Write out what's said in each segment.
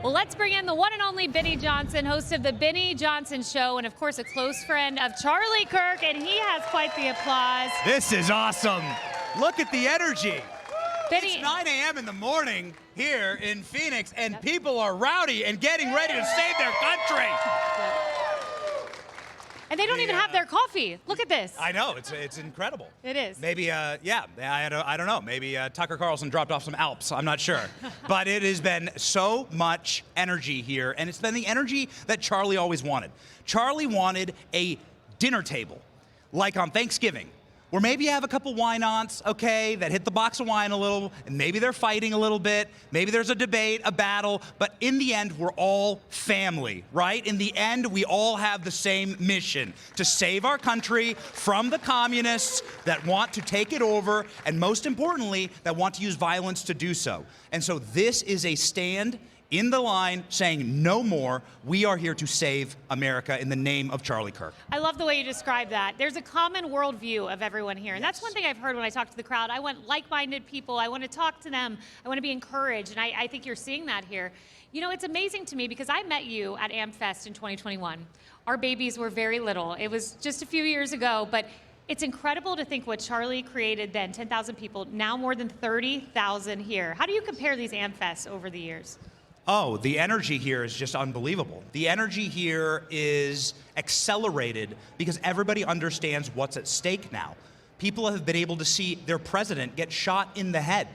Well, let's bring in the one and only Benny Johnson, host of The Benny Johnson Show, and of course a close friend of Charlie Kirk, and he has quite the applause. This is awesome. Look at the energy. Benny, It's 9 a.m. in the morning here in Phoenix, and people are rowdy and getting ready to save their country. and they don't even have their coffee. Look at this. I know, it's incredible. It is. Maybe, I don't know. Maybe Tucker Carlson dropped off some Alps. I'm not sure. But it has been so much energy here, and it's been the energy that Charlie always wanted. Charlie wanted a dinner table, like on Thanksgiving, where maybe you have a couple wine-ons, okay, that hit the box of wine a little, and maybe they're fighting a little bit, maybe there's a debate, a battle, but in the end, we're all family, right? In the end, we all have the same mission, to save our country from the communists that want to take it over, and most importantly, that want to use violence to do so. And so this is a stand in the line saying no more. We are here to save America in the name of Charlie Kirk. I love the way you describe that. There's a common worldview of everyone here, and that's one thing I've heard when I talk to the crowd. I want like-minded people. I want to talk to them. I want to be encouraged, and I think you're seeing that here. You know, it's amazing to me because I met you at AmFest in 2021. Our babies were very little. It was just a few years ago, but it's incredible to think what Charlie created then, 10,000 people, now more than 30,000 here. How do you compare these AmFests over the years? Oh, the energy here is just unbelievable. The energy here is accelerated because everybody understands what's at stake now. People have been able to see their president get shot in the head.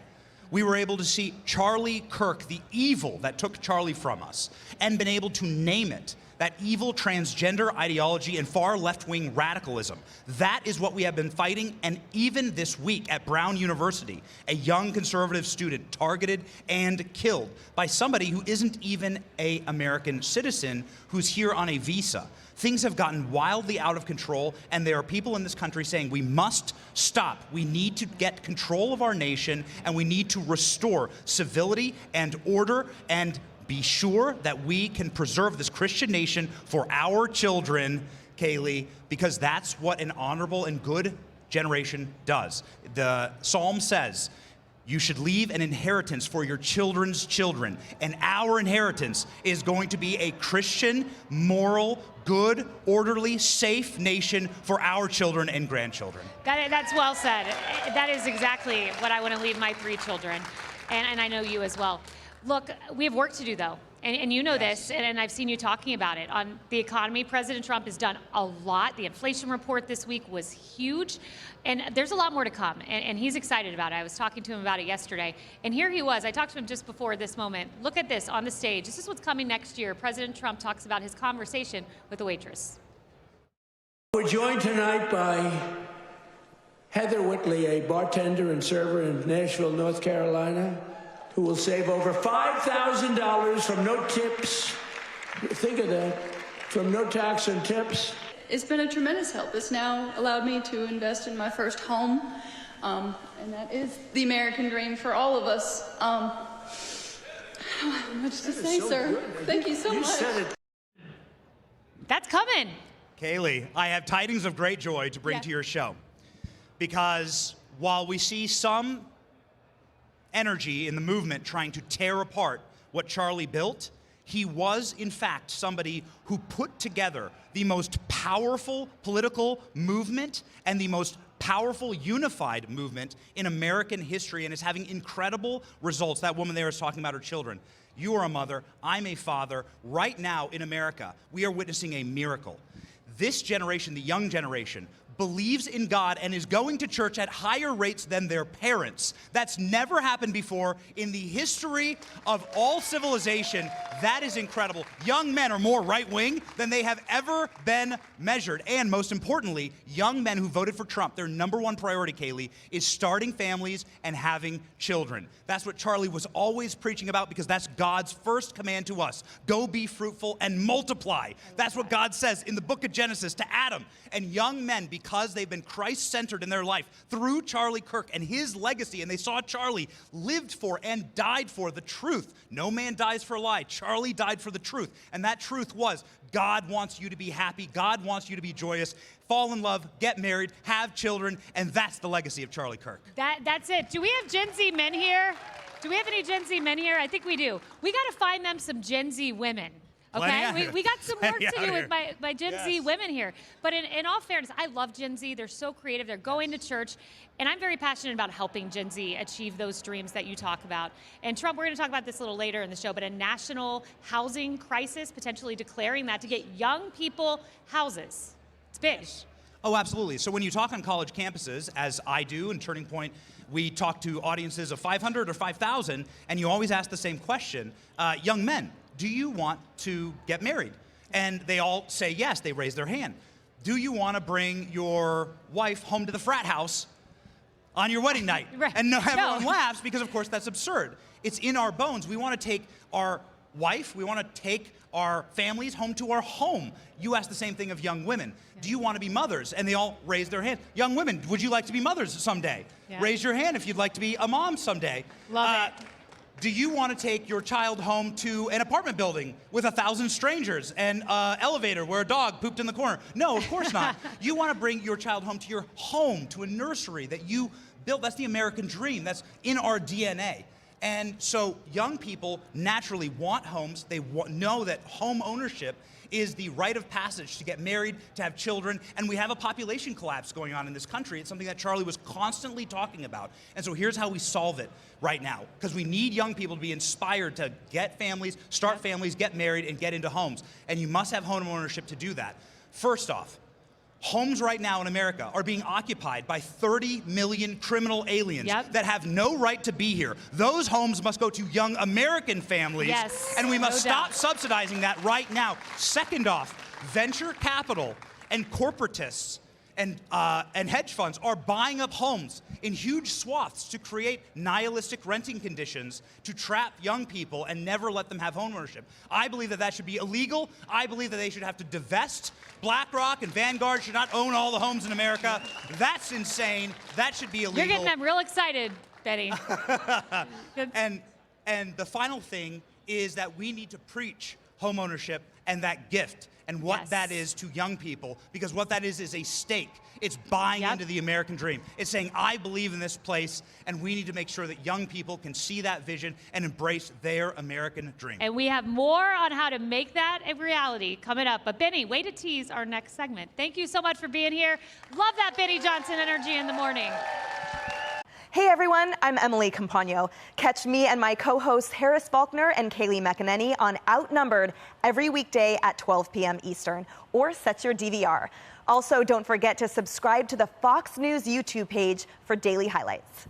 We were able to see Charlie Kirk, the evil that took Charlie from us, and been able to name it. That evil transgender ideology and far left-wing radicalism. That is what we have been fighting, and even this week at Brown University, a young conservative student targeted and killed by somebody who isn't even an American citizen, who's here on a visa. Things have gotten wildly out of control, and there are people in this country saying we must stop. We need to get control of our nation, and we need to restore civility and order and be sure that we can preserve this Christian nation for our children, Kaylee, because that's what an honorable and good generation does. The Psalm says, you should leave an inheritance for your children's children. And our inheritance is going to be a Christian, moral, good, orderly, safe nation for our children and grandchildren. That's well said. That is exactly what I want to leave my 3 children. And I know you as well. Look, we have work to do, though, and you know this, and I've seen you talking about it. On the economy, President Trump has done a lot. The inflation report this week was huge, and there's a lot more to come, and he's excited about it. I was talking to him about it yesterday, and here he was. I talked to him just before this moment. Look at this on the stage. This is what's coming next year. President Trump talks about his conversation with a waitress. We're joined tonight by Heather Whitley, a bartender and server in Nashville, North Carolina, who will save over $5,000 from no tips. Think of that, from no tax and tips. It's been a tremendous help. It's now allowed me to invest in my first home, and that is the American dream for all of us. I don't have much to say, sir. Thank you so much. Said it. That's coming. Kaylee, I have tidings of great joy to bring to your show, because while we see some energy in the movement trying to tear apart what Charlie built, he was, in fact, somebody who put together the most powerful political movement and the most powerful unified movement in American history, and is having incredible results. That woman there is talking about her children. You are a mother, I'm a father. Right now in America, we are witnessing a miracle. This generation, the young generation, believes in God and is going to church at higher rates than their parents. That's never happened before in the history of all civilization. That is incredible. Young men are more right-wing than they have ever been measured. And most importantly, young men who voted for Trump, their #1 priority, Kaylee, is starting families and having children. That's what Charlie was always preaching about, because that's God's first command to us. Go be fruitful and multiply. That's what God says in the book of Genesis to Adam. And young men, because they've been Christ-centered in their life through Charlie Kirk and his legacy, and they saw Charlie lived for and died for the truth. No man dies for a lie. Charlie died for the truth. And that truth was, God wants you to be happy. God wants you to be joyous. Fall in love, get married, have children, and that's the legacy of Charlie Kirk. That's it. Do we have Gen Z men here? Do we have any Gen Z men here? I think we do. We got to find them some Gen Z women. Plenty Okay, out here. we got some work Plenty to out do here. with my Gen Z Yes. women here. But in all fairness, I love Gen Z. They're so creative. They're going to church. And I'm very passionate about helping Gen Z achieve those dreams that you talk about. And Trump, we're going to talk about this a little later in the show, but a national housing crisis, potentially declaring that to get young people houses. It's big. Oh, absolutely. So when you talk on college campuses, as I do in Turning Point, we talk to audiences of 500 or 5,000, and you always ask the same question. Young men, do you want to get married? And they all say yes, they raise their hand. Do you want to bring your wife home to the frat house on your wedding night? Right. And no, everyone No. laughs because, of course, that's absurd. It's in our bones. We want to take our wife, we want to take our families home to our home. You ask the same thing of young women. Do you want to be mothers? And they all raise their hand. Young women, would you like to be mothers someday? Yeah. Raise your hand if you'd like to be a mom someday. Love it. Do you want to take your child home to an apartment building with 1,000 strangers and an elevator where a dog pooped in the corner? No, of course not. You want to bring your child home to your home, to a nursery that you built. That's the American dream. That's in our DNA. And so young people naturally want homes. They know that home ownership is the rite of passage to get married, to have children, and we have a population collapse going on in this country. It's something that Charlie was constantly talking about. And so here's how we solve it right now, because we need young people to be inspired to get families, start families, get married, and get into homes. And you must have home ownership to do that. First off, homes right now in America are being occupied by 30 million criminal aliens that have no right to be here. Those homes must go to young American families, Yes, and we must no stop doubt. subsidizing that right now. Second off, venture capital and corporatists and hedge funds are buying up homes in huge swaths to create nihilistic renting conditions to trap young people and never let them have home ownership. I believe that that should be illegal. I believe that they should have to divest. BlackRock and Vanguard should not own all the homes in America. That's insane. That should be illegal. You're getting them real excited, Betty. Good. And the final thing is that we need to preach home ownership and that gift and what Yes. that is to young people, because what that is a stake. It's buying into the American dream. It's saying, I believe in this place, and we need to make sure that young people can see that vision and embrace their American dream. And we have more on how to make that a reality coming up. But Benny, way to tease our next segment. Thank you so much for being here. Love that Benny Johnson energy in the morning. Hey everyone, I'm Emily Campagno. Catch me and my co-hosts Harris Faulkner and Kaylee McEnany on Outnumbered every weekday at 12 p.m. Eastern, or set your DVR. Also, don't forget to subscribe to the Fox News YouTube page for daily highlights.